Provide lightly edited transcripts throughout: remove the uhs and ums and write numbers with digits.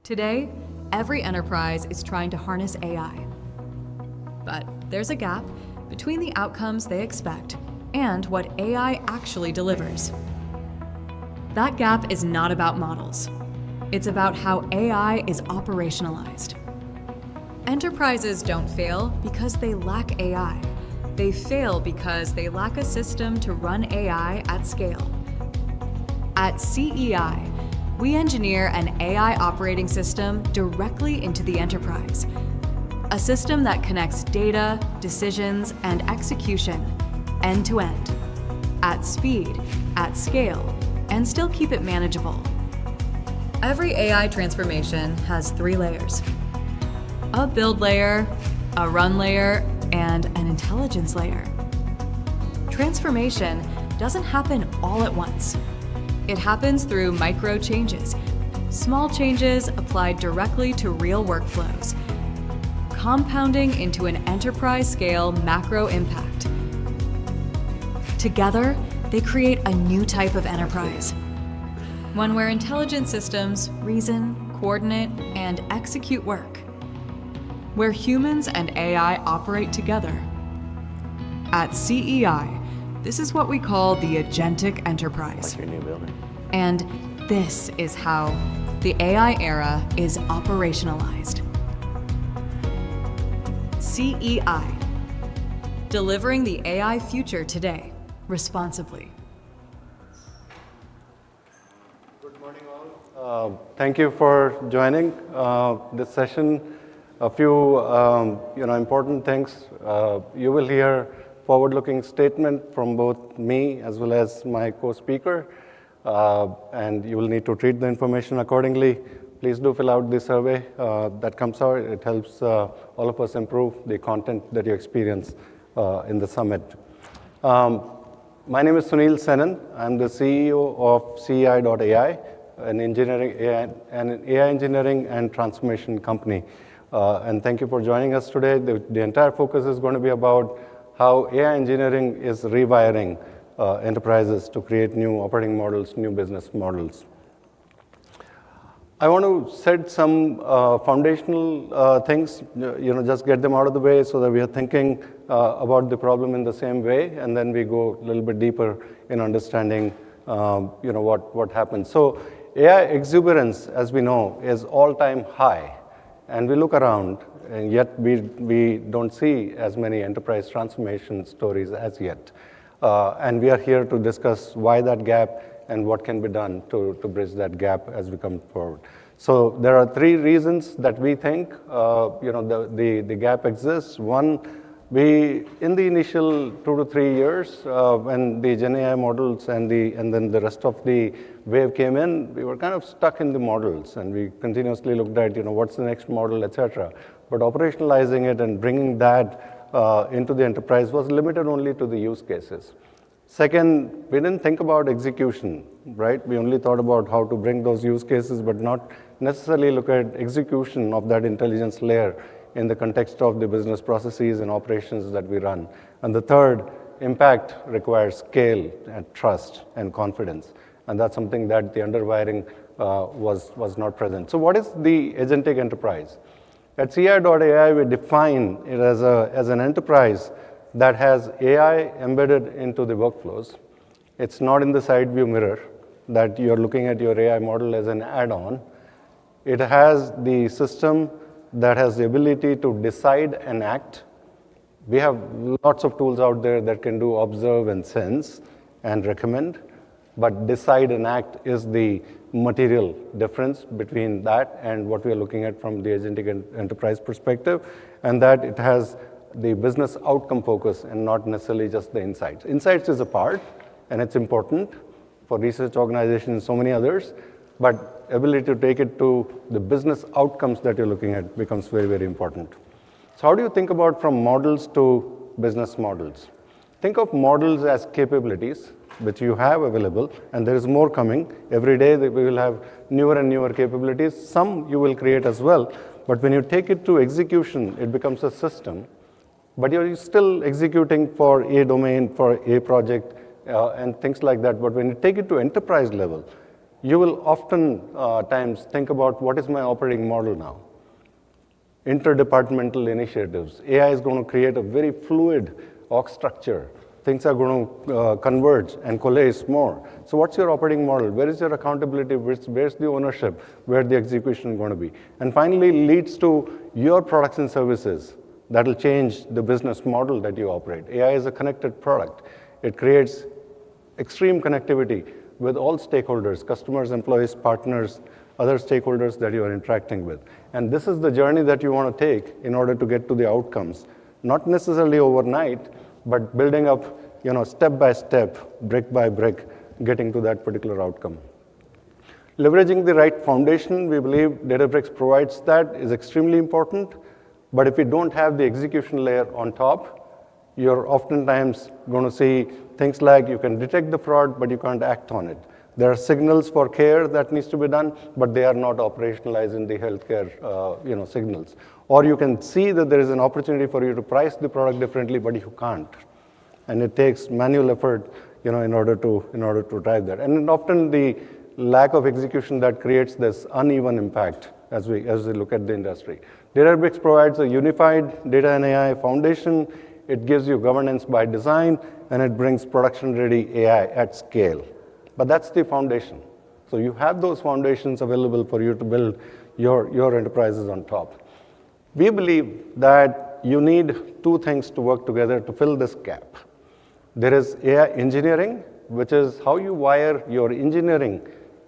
Today, every enterprise is trying to harness AI. But there's a gap between the outcomes they expect and what AI actually delivers. That gap is not about models. It's about how AI is operationalized. Enterprises don't fail because they lack AI. They fail because they lack a system to run AI at scale. At CEI, we engineer an AI operating system directly into the enterprise. A system that connects data, decisions, and execution end to end, at speed, at scale, and still keep it manageable. Every AI transformation has 3 layers: a build layer, a run layer, and an intelligence layer. Transformation doesn't happen all at once. It happens through micro changes, small changes applied directly to real workflows, compounding into an enterprise-scale macro impact. Together, they create a new type of enterprise, one where intelligent systems reason, coordinate, and execute work, where humans and AI operate together. At CEI, this is what we call the Agentic Enterprise. Like your new building. And this is how the AI era is operationalized. CEI, delivering the AI future today, responsibly. Good morning, all. Thank you for joining this session. A few important things. You will hear forward-looking statement from both me as well as my co-speaker, and you will need to treat the information accordingly. Please do fill out the survey that comes out. It helps all of us improve the content that you experience in the summit. My name is Sunil Senan. I'm the CEO of CEI.ai, an AI engineering and transformation company. And thank you for joining us today. The entire focus is going to be about how AI engineering is rewiring enterprises to create new operating models, new business models. I want to set some foundational things, just get them out of the way so that we are thinking about the problem in the same way, and then we go a little bit deeper in understanding, what happens. So AI exuberance, as we know, is all-time high. And we look around, and yet we don't see as many enterprise transformation stories as yet. And we are here to discuss why that gap and what can be done to bridge that gap as we come forward. So there are 3 reasons that we think the gap exists. One, in the initial 2 to 3 years, when the Gen AI models and then the rest of the wave came in, we were kind of stuck in the models, and we continuously looked at, what's the next model, etc. But operationalizing it and bringing that into the enterprise was limited only to the use cases. Second, we didn't think about execution, right? We only thought about how to bring those use cases, but not necessarily look at execution of that intelligence layer in the context of the business processes and operations that we run. And the third, impact requires scale and trust and confidence. And that's something that the underwiring was not present. So what is the Agentic Enterprise? At CEI.ai, we define it as an enterprise that has AI embedded into the workflows. It's not in the side view mirror that you're looking at your AI model as an add-on. It has the system that has the ability to decide and act. We have lots of tools out there that can do observe and sense and recommend, but decide and act is the material difference between that and what we are looking at from the Agentic Enterprise perspective, and that it has the business outcome focus and not necessarily just the insights. Insights is a part, and it's important for research organizations and so many others, but ability to take it to the business outcomes that you're looking at becomes very, very important. So how do you think about from models to business models? Think of models as capabilities which you have available, and there is more coming. Every day we will have newer and newer capabilities. Some you will create as well, but when you take it to execution, it becomes a system. But you're still executing for a domain, for a project, and things like that. But when you take it to enterprise level, you will often times think about what is my operating model now. Interdepartmental initiatives. AI is going to create a very fluid org structure. Things are going to converge and coalesce more. So what's your operating model? Where is your accountability? Where's the ownership? Where the execution is going to be? And finally, leads to your products and services that will change the business model that you operate. AI is a connected product. It creates extreme connectivity with all stakeholders, customers, employees, partners, other stakeholders that you are interacting with. And this is the journey that you want to take in order to get to the outcomes. Not necessarily overnight, but building up, step by step, brick by brick, getting to that particular outcome. Leveraging the right foundation, we believe Databricks provides that, is extremely important. But if you don't have the execution layer on top, you're oftentimes going to see things like you can detect the fraud, but you can't act on it. There are signals for care that needs to be done, but they are not operationalized in the healthcare signals. Or you can see that there is an opportunity for you to price the product differently, but you can't. And it takes manual effort in order to drive that. And often the lack of execution that creates this uneven impact as we look at the industry. Databricks provides a unified data and AI foundation. It gives you governance by design, and it brings production-ready AI at scale. But that's the foundation. So you have those foundations available for you to build your enterprises on top. We believe that you need two things to work together to fill this gap. There is AI engineering, which is how you wire your engineering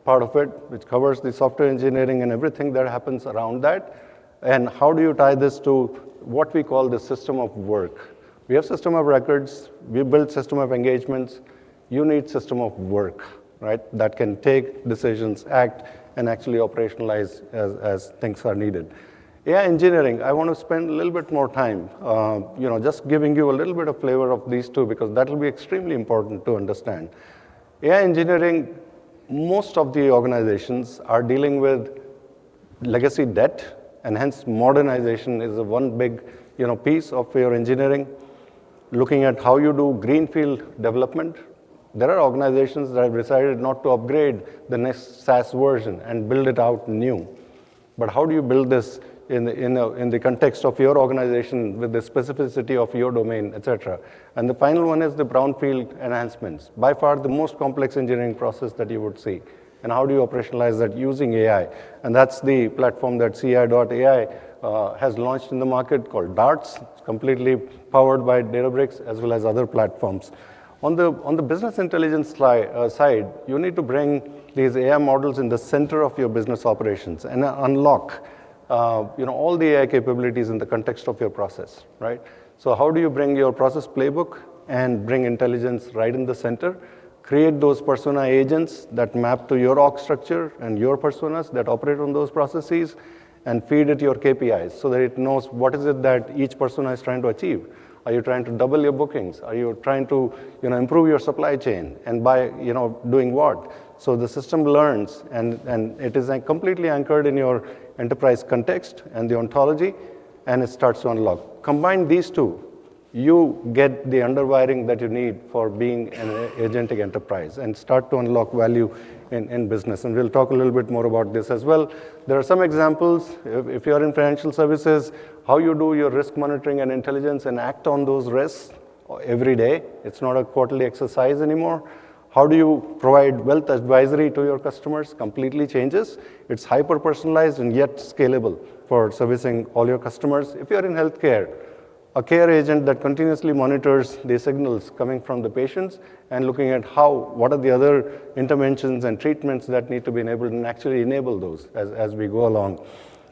part of it, which covers the software engineering and everything that happens around that. And how do you tie this to what we call the system of work? We have system of records, we build system of engagements. You need system of work, right? That can take decisions, act, and actually operationalize as things are needed. AI engineering, I want to spend a little bit more time, just giving you a little bit of flavor of these two, because that will be extremely important to understand. AI engineering, most of the organizations are dealing with legacy debt, and hence modernization is one big piece of your engineering. Looking at how you do greenfield development. There are organizations that have decided not to upgrade the next SaaS version and build it out new. But how do you build this in the context of your organization with the specificity of your domain, et cetera? And the final one is the brownfield enhancements, by far the most complex engineering process that you would see. And how do you operationalize that using AI? And that's the platform that CEI.ai has launched in the market called DARTS. It's completely powered by Databricks as well as other platforms. On the business intelligence side, you need to bring these AI models in the center of your business operations and unlock all the AI capabilities in the context of your process, right? So how do you bring your process playbook and bring intelligence right in the center? Create those persona agents that map to your org structure and your personas that operate on those processes, and feed it your KPIs so that it knows what is it that each persona is trying to achieve. Are you trying to double your bookings? Are you trying to improve your supply chain? And by doing what? So the system learns, and it is completely anchored in your enterprise context and the ontology, and it starts to unlock. Combine these two, you get the underwiring that you need for being an agentic enterprise and start to unlock value in business. And we'll talk a little bit more about this as well. There are some examples. If you're in financial services, how you do your risk monitoring and intelligence and act on those risks every day. It's not a quarterly exercise anymore. How do you provide wealth advisory to your customers? Completely changes. It's hyper-personalized and yet scalable for servicing all your customers. If you're in healthcare, a care agent that continuously monitors the signals coming from the patients and looking at what are the other interventions and treatments that need to be enabled, and actually enable those as we go along.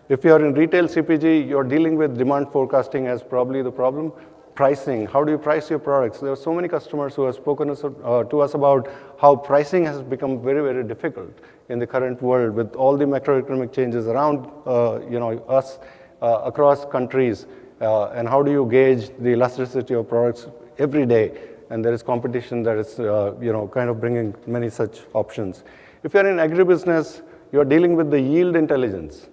If you're in retail CPG, you're dealing with demand forecasting as probably the problem. Pricing, how do you price your products? There are so many customers who have spoken to us about how pricing has become very, very difficult in the current world with all the macroeconomic changes around us across countries. And how do you gauge the elasticity of products every day? And there is competition that is kind of bringing many such options. If you're in agribusiness, you're dealing with the yield intelligence.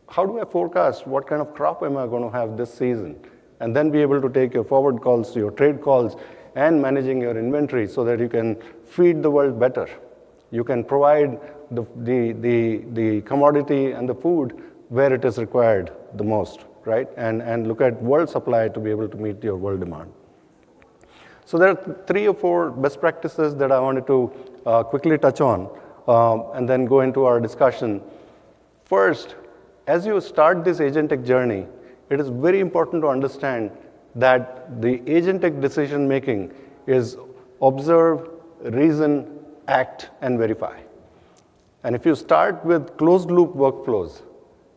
How do I forecast what kind of crop am I going to have this season? And then be able to take your forward calls, your trade calls, and managing your inventory so that you can feed the world better. You can provide the commodity and the food where it is required the most, right? And look at world supply to be able to meet your world demand. So there are 3 or 4 best practices that I wanted to quickly touch on and then go into our discussion. First, as you start this agentic journey, it is very important to understand that the agentic decision making is observe, reason, act, and verify. And if you start with closed loop workflows,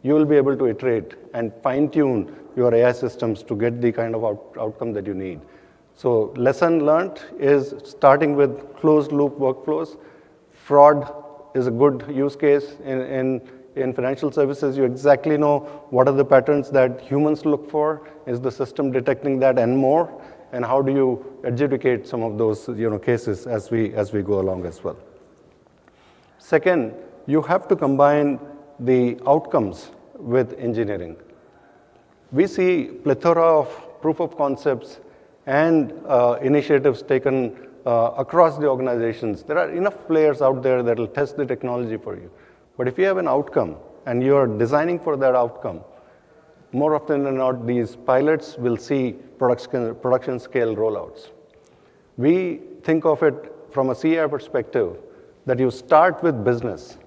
you will be able to iterate and fine tune your AI systems to get the kind of outcome that you need. So lesson learned is starting with closed loop workflows. Fraud is a good use case in financial services. You exactly know what are the patterns that humans look for. Is the system detecting that and more? And how do you adjudicate some of those cases as we go along as well? Second, you have to combine the outcomes with engineering. We see plethora of proof of concepts and initiatives taken across the organizations. There are enough players out there that will test the technology for you. But if you have an outcome and you're designing for that outcome, more often than not, these pilots will see production scale rollouts. We think of it from a CEI perspective that you start with business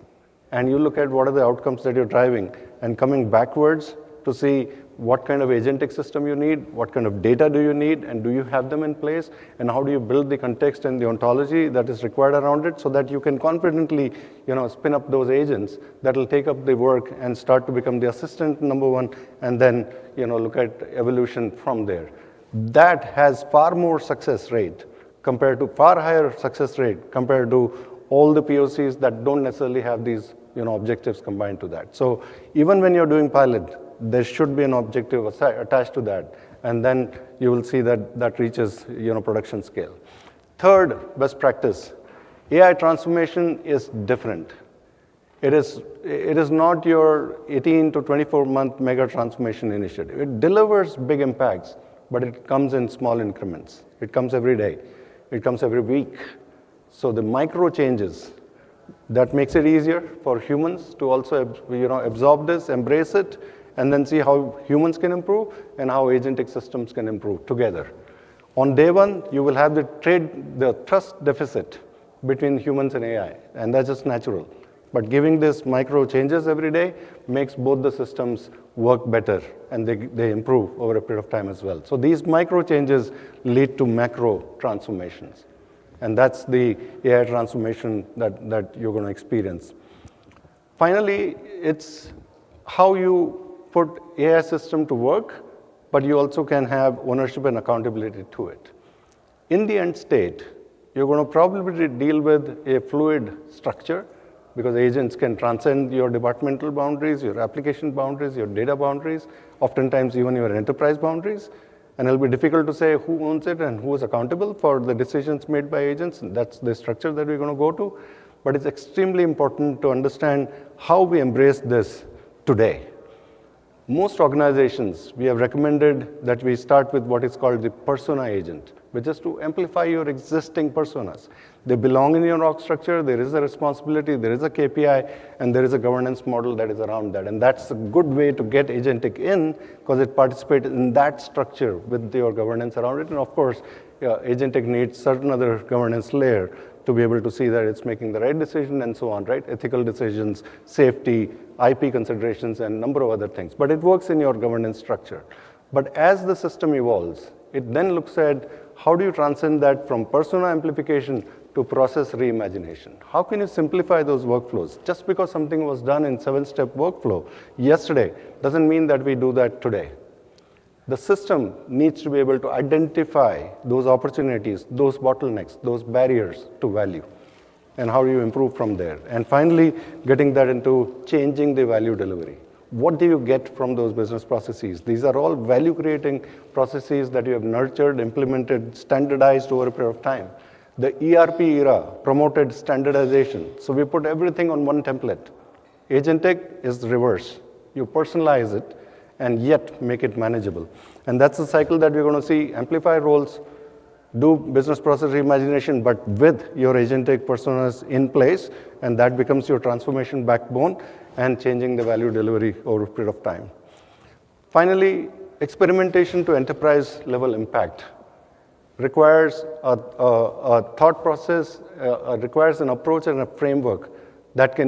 and you look at what are the outcomes that you're driving and coming backwards to see what kind of agentic system you need, what kind of data do you need, and do you have them in place, and how do you build the context and the ontology that is required around it so that you can confidently spin up those agents that will take up the work and start to become the assistant number one, and then look at evolution from there. That has far more success rate compared to far higher success rate compared to all the POCs that don't necessarily have these objectives combined to that. So even when you're doing pilot, there should be an objective attached to that, and then you will see that reaches production scale. Third best practice, AI transformation is different. It is not your 18 to 24-month mega transformation initiative. It delivers big impacts, but it comes in small increments. It comes every day. It comes every week. So the micro changes, that makes it easier for humans to also absorb this, embrace it, and then see how humans can improve and how agentic systems can improve together. On day one, you will have the trust deficit between humans and AI, and that's just natural. But giving this micro changes every day makes both the systems work better, and they improve over a period of time as well. So these micro changes lead to macro transformations. And that's the AI transformation that you're going to experience. Finally, it's how you put AI system to work, but you also can have ownership and accountability to it. In the end state, you're going to probably deal with a fluid structure because agents can transcend your departmental boundaries, your application boundaries, your data boundaries, oftentimes even your enterprise boundaries. And it'll be difficult to say who owns it and who is accountable for the decisions made by agents. That's the structure that we're going to go to. But it's extremely important to understand how we embrace this today. Most organizations, we have recommended that we start with what is called the persona agent, which is to amplify your existing personas. They belong in your org structure, there is a responsibility, there is a KPI, and there is a governance model that is around that. And that's a good way to get agentic in because it participates in that structure with your governance around it. And of course, agentic needs certain other governance layer to be able to see that it's making the right decision and so on, right? Ethical decisions, safety, IP considerations, and a number of other things. But it works in your governance structure. But as the system evolves, it then looks at how do you transcend that from persona amplification to process reimagination? How can you simplify those workflows? Just because something was done in 7-step workflow yesterday doesn't mean that we do that today. The system needs to be able to identify those opportunities, those bottlenecks, those barriers to value, and how do you improve from there. And finally, getting that into changing the value delivery. What do you get from those business processes? These are all value-creating processes that you have nurtured, implemented, standardized over a period of time. The ERP era promoted standardization. So we put everything on one template. Agentic is the reverse. You personalize it and yet make it manageable. And that's the cycle that we're going to see. Amplify roles, do business process reimagination, but with your agentic personas in place, and that becomes your transformation backbone and changing the value delivery over a period of time. Finally, experimentation to enterprise level impact requires a thought process, requires an approach and a framework that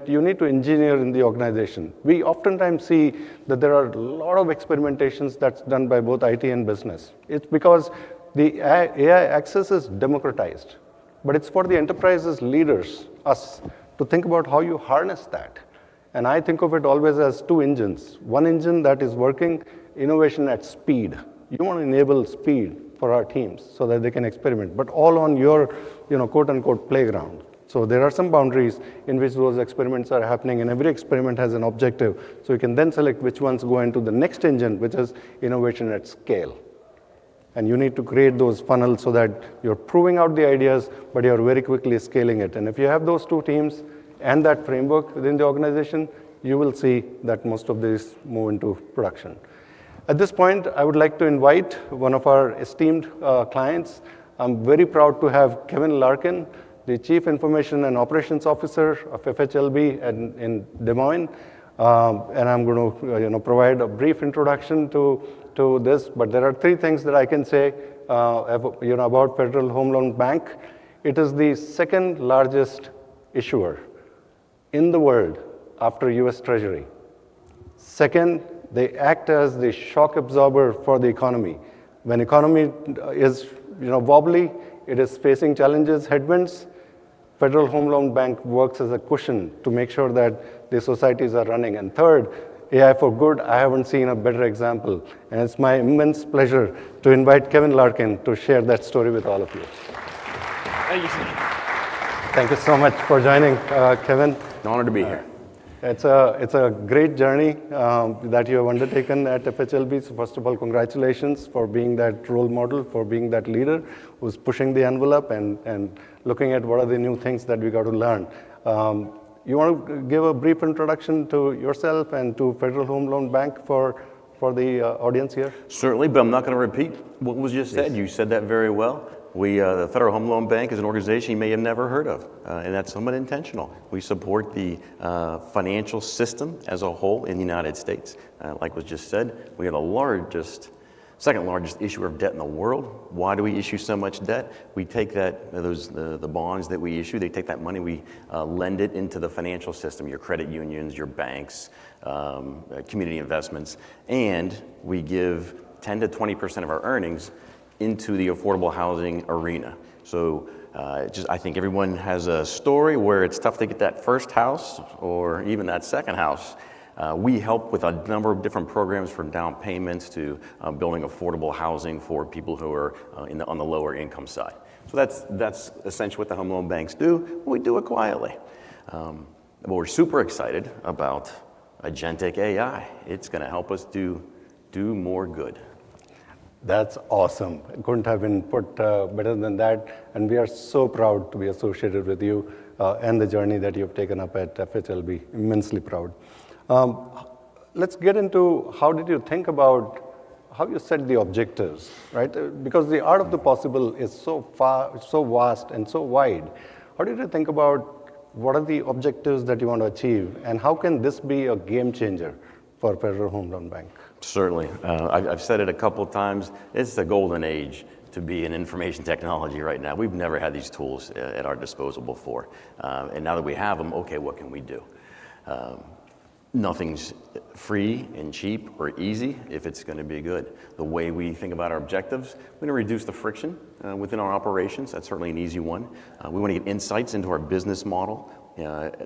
you need to engineer in the organization. We oftentimes see that there are a lot of experimentations that's done by both IT and business. It's because the AI access is democratized, but it's for the enterprises leaders, us, to think about how you harness that. And I think of it always as two engines. One engine that is working, innovation at speed. You want to enable speed for our teams so that they can experiment, but all on your, quote unquote, playground. So there are some boundaries in which those experiments are happening, and every experiment has an objective. So you can then select which ones go into the next engine, which is innovation at scale. And you need to create those funnels so that you're proving out the ideas, but you're very quickly scaling it. And if you have those two teams and that framework within the organization, you will see that most of these move into production. At this point, I would like to invite one of our esteemed clients. I'm very proud to have Kevin Larkin, the Chief Information and Operations Officer of FHLB in Des Moines. And I'm going to provide a brief introduction to this, but there are three things that I can say about Federal Home Loan Bank. It is the second largest issuer in the world after US Treasury. Second, they act as the shock absorber for the economy. When economy is wobbly, it is facing challenges, headwinds, Federal Home Loan Bank works as a cushion to make sure that the societies are running. And third, AI for good, I haven't seen a better example. And it's my immense pleasure to invite Kevin Larkin to share that story with all of you. Thank you, Sunil. Thank you so much for joining, Kevin. An honor to be here. It's a great journey that you have undertaken at FHLB. So first of all, congratulations for being that role model, for being that leader who's pushing the envelope and looking at what are the new things that we got to learn. You want to give a brief introduction to yourself and to Federal Home Loan Bank for the audience here? Certainly, but I'm not going to repeat what was just said. Yes. You said that very well. The Federal Home Loan Bank is an organization you may have never heard of, and that's somewhat intentional. We support the financial system as a whole in the United States. Like was just said, we are the second largest issuer of debt in the world. Why do we issue so much debt? We take the bonds that we issue, they take that money, we lend it into the financial system, your credit unions, your banks, community investments, and we give 10 to 20% of our earnings into the affordable housing arena. So I think everyone has a story where it's tough to get that first house or even that second house. We help with a number of different programs, from down payments to building affordable housing for people who are on the lower income side. So that's essentially what the home loan banks do. We do it quietly. But we're super excited about Agentic AI. It's going to help us do more good. That's awesome. I couldn't have been put better than that. And we are so proud to be associated with you and the journey that you've taken up at FHLB. Immensely proud. Let's get into how did you think about how you set the objectives, right? Because the art of the possible is so vast and so wide. How did you think about what are the objectives that you want to achieve, and how can this be a game changer for Federal Home Loan Bank? Certainly. I've said it a couple of times. It's the golden age to be in information technology right now. We've never had these tools at our disposal before. And now that we have them, okay, what can we do? Nothing's free and cheap or easy if it's going to be good. The way we think about our objectives, we're going to reduce the friction within our operations. That's certainly an easy one. We want to get insights into our business model,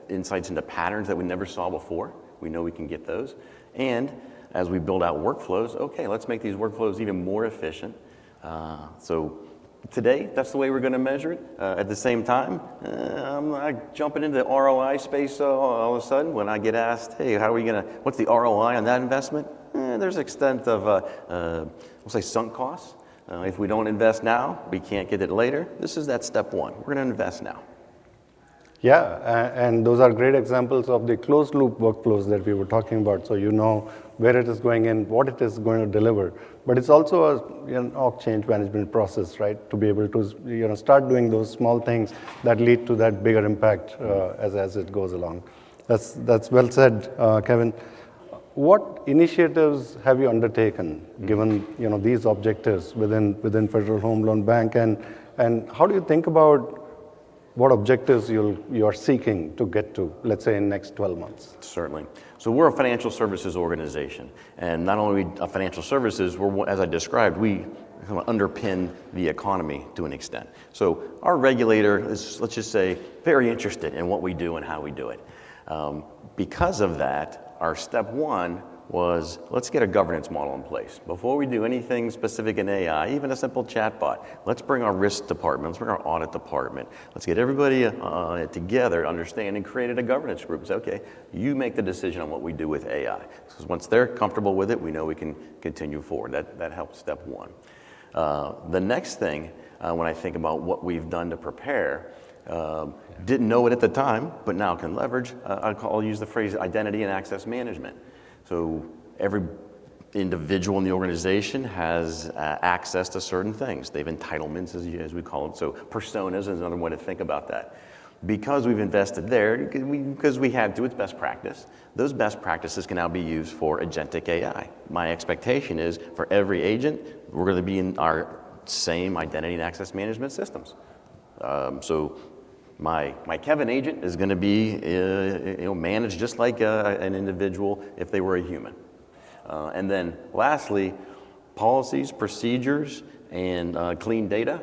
insights into patterns that we never saw before. We know we can get those. And as we build out workflows, okay, let's make these workflows even more efficient. So today, that's the way we're going to measure it. At the same time, I'm not jumping into the ROI space all of a sudden when I get asked, hey, what's the ROI on that investment? There's an extent of, we'll say, sunk costs. If we don't invest now, we can't get it later. This is that step one. We're going to invest now. Yeah, and those are great examples of the closed loop workflows that we were talking about. So you know where it is going in, what it is going to deliver. But it's also a org change management process, right? To be able to start doing those small things that lead to that bigger impact as it goes along. That's well said, Kevin. What initiatives have you undertaken, given these objectives within Federal Home Loan Bank, and how do you think about what objectives you are seeking to get to, let's say, in next 12 months? Certainly. So we're a financial services organization, and not only a financial services, as I described, we kind of underpin the economy to an extent. So our regulator is, let's just say, very interested in what we do and how we do it. Because of that, our step one was, let's get a governance model in place. Before we do anything specific in AI, even a simple chatbot, let's bring our risk department, let's bring our audit department, let's get everybody together, understand, and created a governance group. Say, okay, you make the decision on what we do with AI. Because once they're comfortable with it, we know we can continue forward. That helps step one. The next thing, when I think about what we've done to prepare, didn't know it at the time, but now can leverage, I'll use the phrase identity and access management. So every individual in the organization has access to certain things. They have entitlements, as we call them. So personas is another way to think about that. Because we've invested there, because we had to, it's best practice. Those best practices can now be used for Agentic AI. My expectation is for every agent, we're going to be in our same identity and access management systems. So my Kevin agent is going to be managed just like an individual if they were a human. And then lastly, policies, procedures, and clean data,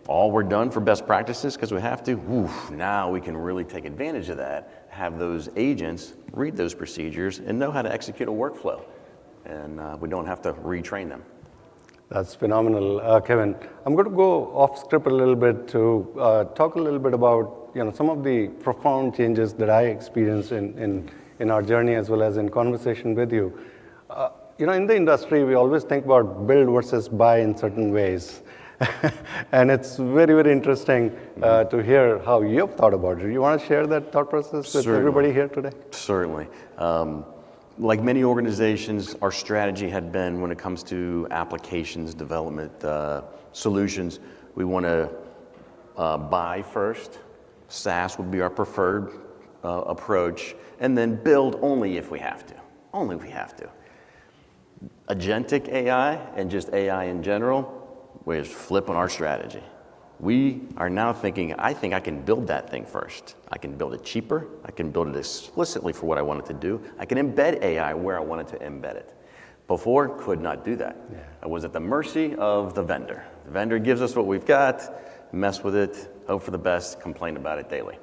all were done for best practices because we have to. Now we can really take advantage of that, have those agents read those procedures and know how to execute a workflow. And we don't have to retrain them. That's phenomenal, Kevin. I'm going to go off script a little bit to talk a little bit about some of the profound changes that I experienced in our journey as well as in conversation with you. In the industry, we always think about build versus buy in certain ways. And it's very, very interesting to hear how you've thought about it. You want to share that thought process with everybody here today? Certainly. Like many organizations, our strategy had been when it comes to applications development solutions, we want to buy first. SaaS would be our preferred approach, and then build only if we have to. Only if we have to. Agentic AI and just AI in general, we're flipping our strategy. We are now thinking, I think I can build that thing first. I can build it cheaper. I can build it explicitly for what I want it to do. I can embed AI where I wanted to embed it. Before, could not do that. Yeah. I was at the mercy of the vendor. The vendor gives us what we've got, mess with it, hope for the best, complain about it daily.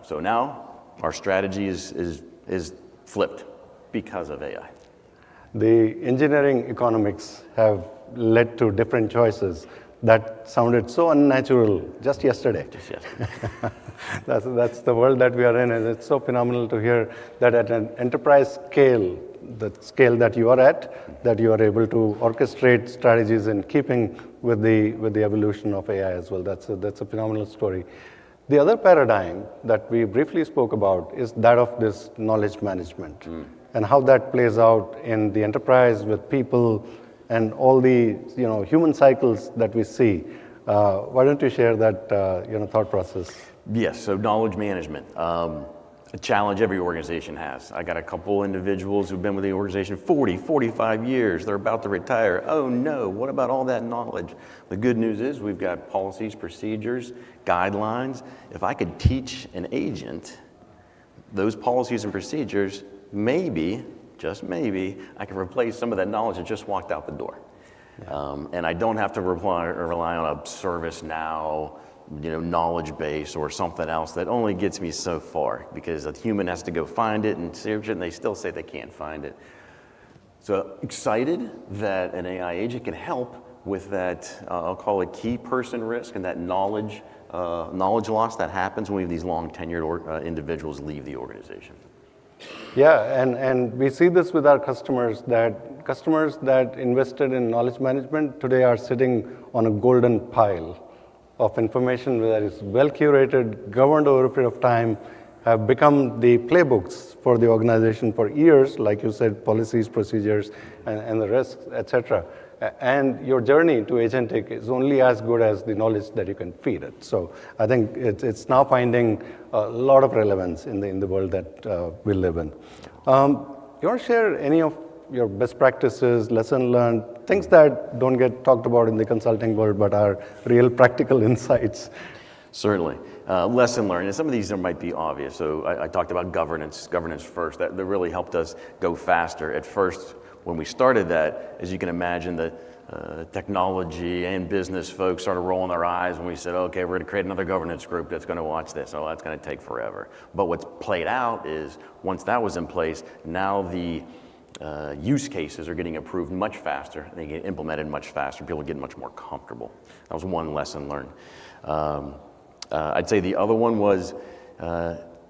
So now our strategy is flipped because of AI. The engineering economics have led to different choices that sounded so unnatural just yesterday. Just yesterday. That's the world that we are in, and it's so phenomenal to hear that at an enterprise scale, the scale that you are at, that you are able to orchestrate strategies in keeping with the evolution of AI as well. That's a phenomenal story. The other paradigm that we briefly spoke about is that of this knowledge management and how that plays out in the enterprise with people and all the human cycles that we see. Why don't you share that thought process? Yes, so knowledge management, a challenge every organization has. I got a couple individuals who've been with the organization 40, 45 years. They're about to retire. Oh no, what about all that knowledge? The good news is we've got policies, procedures, guidelines. If I could teach an agent those policies and procedures, maybe, just maybe, I can replace some of that knowledge that just walked out the door. Yeah. And I don't have to rely on a ServiceNow, knowledge base or something else that only gets me so far because a human has to go find it and search it, and they still say they can't find it. So excited that an AI agent can help with that, I'll call it key person risk and that knowledge loss that happens when we have these long tenured individuals leave the organization. Yeah, and we see this with our customers that invested in knowledge management today are sitting on a golden pile of information that is well curated, governed over a period of time, have become the playbooks for the organization for years, like you said, policies, procedures, and the risks, et cetera. And your journey to agentic is only as good as the knowledge that you can feed it. So I think it's now finding a lot of relevance in the world that we live in. You want to share any of your best practices, lesson learned, things that don't get talked about in the consulting world but are real practical insights? Certainly. Lesson learned, and some of these might be obvious. So I talked about governance first. That really helped us go faster. At first, when we started that, as you can imagine, the technology and business folks started rolling their eyes when we said, okay, we're going to create another governance group that's going to watch this. Oh, that's going to take forever. But what's played out is once that was in place, now the use cases are getting approved much faster, and they get implemented much faster. People are getting much more comfortable. That was one lesson learned. I'd say the other one was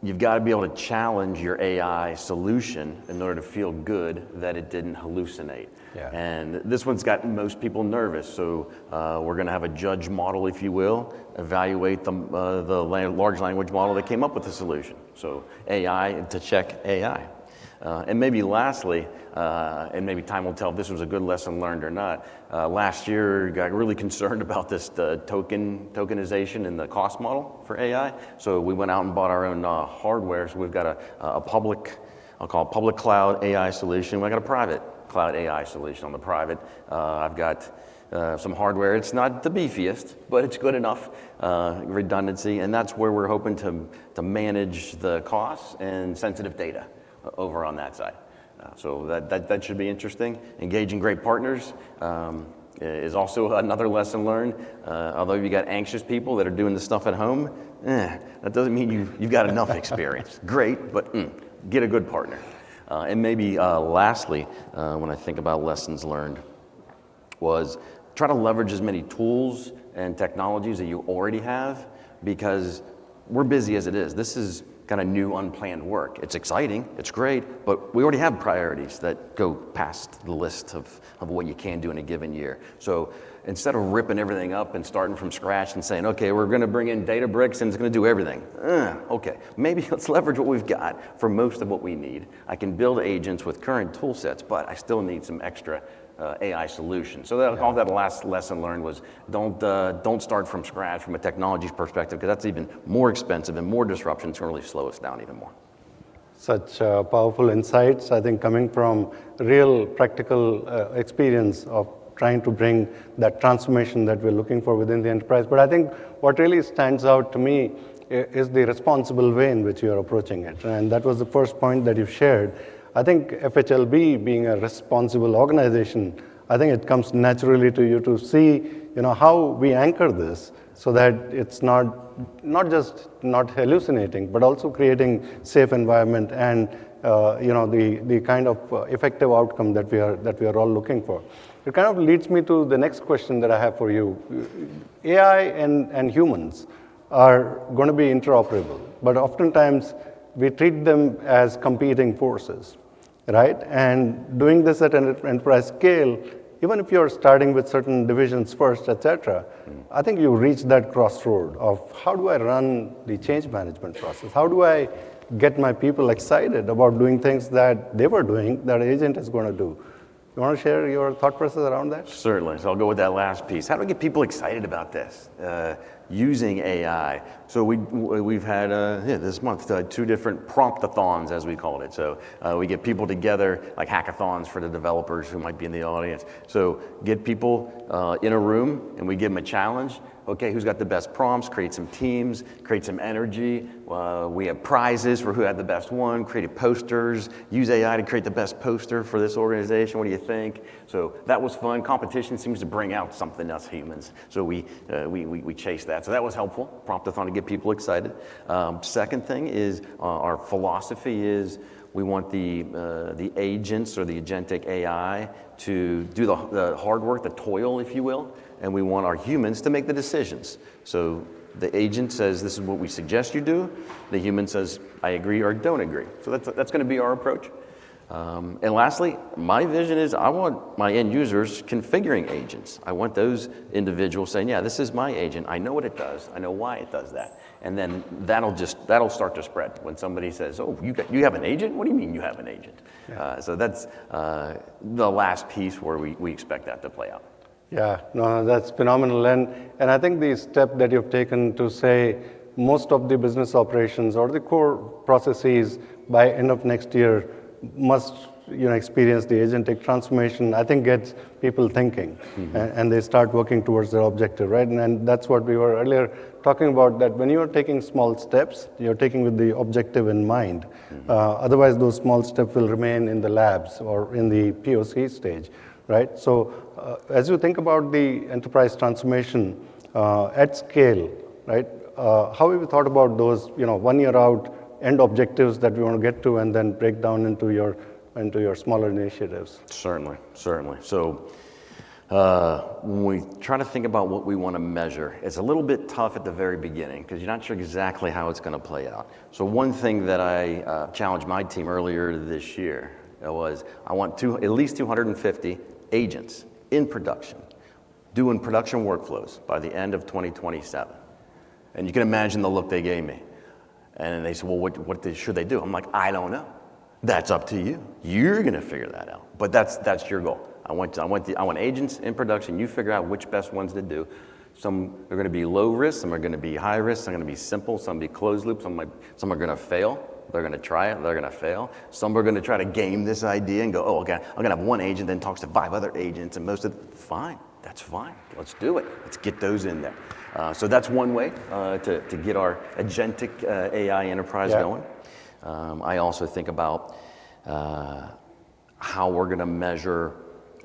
you've got to be able to challenge your AI solution in order to feel good that it didn't hallucinate. Yeah. And this one's got most people nervous. So we're going to have a judge model, if you will, evaluate the large language model that came up with the solution. So AI to check AI. And maybe lastly, and maybe time will tell if this was a good lesson learned or not, last year got really concerned about this tokenization in the cost model for AI. So we went out and bought our own hardware. So we've got a public, I'll call it public cloud AI solution. We've got a private cloud AI solution. On the private, I've got some hardware. It's not the beefiest, but it's good enough redundancy. And that's where we're hoping to manage the costs and sensitive data over on that side. So that should be interesting. Engaging great partners is also another lesson learned. Although you got anxious people that are doing the stuff at home, that doesn't mean you've got enough experience. Great, but get a good partner. And maybe lastly, when I think about lessons learned, was try to leverage as many tools and technologies that you already have, because we're busy as it is. This is kind of new, unplanned work. It's exciting, it's great, but we already have priorities that go past the list of what you can do in a given year. So instead of ripping everything up and starting from scratch and saying, okay, we're going to bring in Databricks and it's going to do everything. Okay, maybe let's leverage what we've got for most of what we need. I can build agents with current tool sets, but I still need some extra AI solutions. So all that last lesson learned was don't start from scratch from a technology perspective, because that's even more expensive and more disruption to really slow us down even more. Such powerful insights, I think, coming from real practical experience of trying to bring that transformation that we're looking for within the enterprise. But I think what really stands out to me is the responsible way in which you're approaching it. And that was the first point that you shared. I think FHLB, being a responsible organization, I think it comes naturally to you to see, how we anchor this so that it's not just not hallucinating, but also creating safe environment and the kind of effective outcome that we are all looking for. It kind of leads me to the next question that I have for you. AI and humans are going to be interoperable, but oftentimes we treat them as competing forces, right? And doing this at an enterprise scale, even if you're starting with certain divisions first, et cetera, I think you reach that crossroad of how do I run the change management process? How do I get my people excited about doing things that they were doing that an agent is going to do? You want to share your thought process around that? Certainly. So I'll go with that last piece. How do we get people excited about this? Using AI. So we've had this month 2 different promptathons, as we called it. So we get people together, like hackathons for the developers who might be in the audience. So get people in a room and we give them a challenge. Okay, who's got the best prompts? Create some teams, create some energy. We have prizes for who had the best one, created posters, use AI to create the best poster for this organization. What do you think? So that was fun. Competition seems to bring out something us humans. So we chase that. So that was helpful. Promptathon to get people excited. Second thing is our philosophy is we want the agents or the agentic AI to do the hard work, the toil, if you will, and we want our humans to make the decisions. So the agent says, this is what we suggest you do. The human says, I agree or don't agree. So that's going to be our approach. And lastly, my vision is I want my end users configuring agents. I want those individuals saying, yeah, this is my agent. I know what it does. I know why it does that. And then that'll start to spread. When somebody says, oh, you have an agent? What do you mean you have an agent? Yeah. So that's the last piece where we expect that to play out. Yeah, no, that's phenomenal. And I think the step that you've taken to say most of the business operations or the core processes by end of next year must experience the agentic transformation, I think gets people thinking, and they start working towards their objective, right? And that's what we were earlier talking about, that when you're taking small steps, you're taking with the objective in mind. Otherwise, those small steps will remain in the labs or in the POC stage, right? So as you think about the enterprise transformation at scale, right, how have you thought about those 1 year out end objectives that we want to get to, and then break down into your smaller initiatives? Certainly. So when we try to think about what we want to measure, it's a little bit tough at the very beginning because you're not sure exactly how it's going to play out. So one thing that I challenged my team earlier this year was I want at least 250 agents in production, doing production workflows by the end of 2027. And you can imagine the look they gave me. And they said, well, what should they do? I'm like, I don't know. That's up to you. You're going to figure that out. But that's your goal. I want agents in production. You figure out which best ones to do. Some are going to be low risk. Some are going to be high risk. Some are going to be simple. Some will be closed loop. Some are going to fail. They're going to try it. They're going to fail. Some are going to try to game this idea and go, oh, okay, I'm going to have one agent, then talks to 5 other agents, and fine. That's fine. Let's do it. Let's get those in there. So that's one way to get our agentic AI enterprise going. I also think about how we're going to measure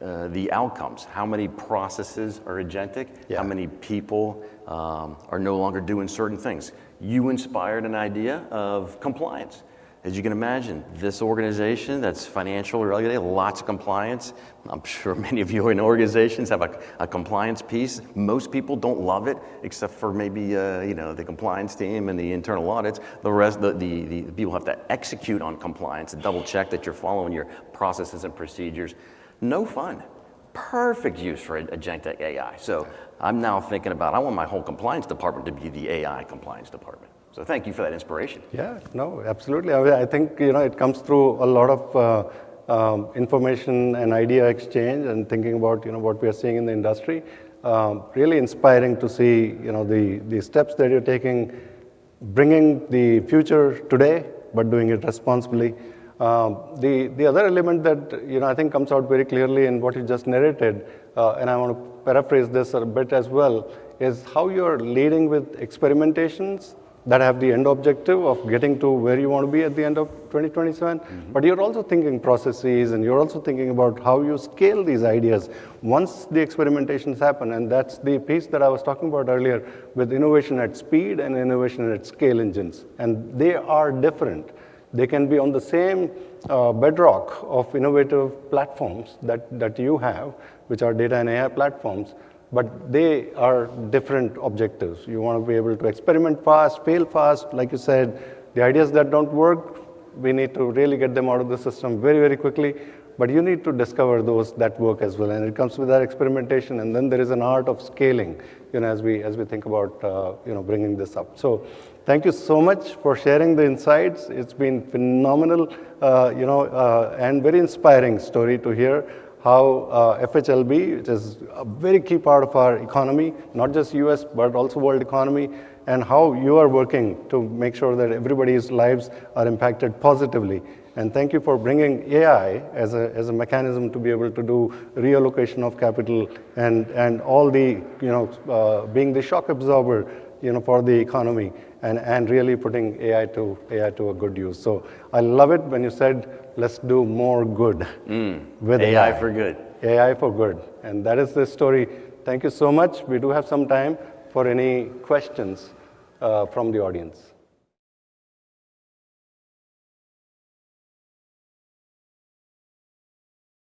the outcomes. How many processes are agentic? How many people are no longer doing certain things? You inspired an idea of compliance. As you can imagine, this organization that's financial regulated, lots of compliance. I'm sure many of you in organizations have a compliance piece. Most people don't love it, except for maybe the compliance team and the internal audits. The rest, the people have to execute on compliance and double check that you're following your processes and procedures. No fun. Perfect use for agentic AI. So I'm now thinking about, I want my whole compliance department to be the AI compliance department. So thank you for that inspiration. Yeah, no, absolutely. I think it comes through a lot of information and idea exchange, and thinking about what we are seeing in the industry. Really inspiring to see the steps that you're taking, bringing the future today, but doing it responsibly. The other element that I think comes out very clearly in what you just narrated, and I want to paraphrase this a bit as well, is how you're leading with experimentations that have the end objective of getting to where you want to be at the end of 2027. But you're also thinking processes, and you're also thinking about how you scale these ideas once the experimentations happen. And that's the piece that I was talking about earlier with innovation at speed and innovation at scale engines. And they are different. They can be on the same bedrock of innovative platforms that you have, which are data and AI platforms, but they are different objectives. You want to be able to experiment fast, fail fast. Like you said, the ideas that don't work, we need to really get them out of the system very, very quickly. But you need to discover those that work as well. And it comes with that experimentation. And then there is an art of scaling, as we think about bringing this up. So thank you so much for sharing the insights. It's been phenomenal, and very inspiring story to hear how FHLB, which is a very key part of our economy, not just US, but also world economy, and how you are working to make sure that everybody's lives are impacted positively. And thank you for bringing AI as a mechanism to be able to do reallocation of capital and all the, being the shock absorber, for the economy, and really putting AI to a good use. So I love it when you said, let's do more good with AI for good. AI for good. And that is the story. Thank you so much. We do have some time for any questions from the audience.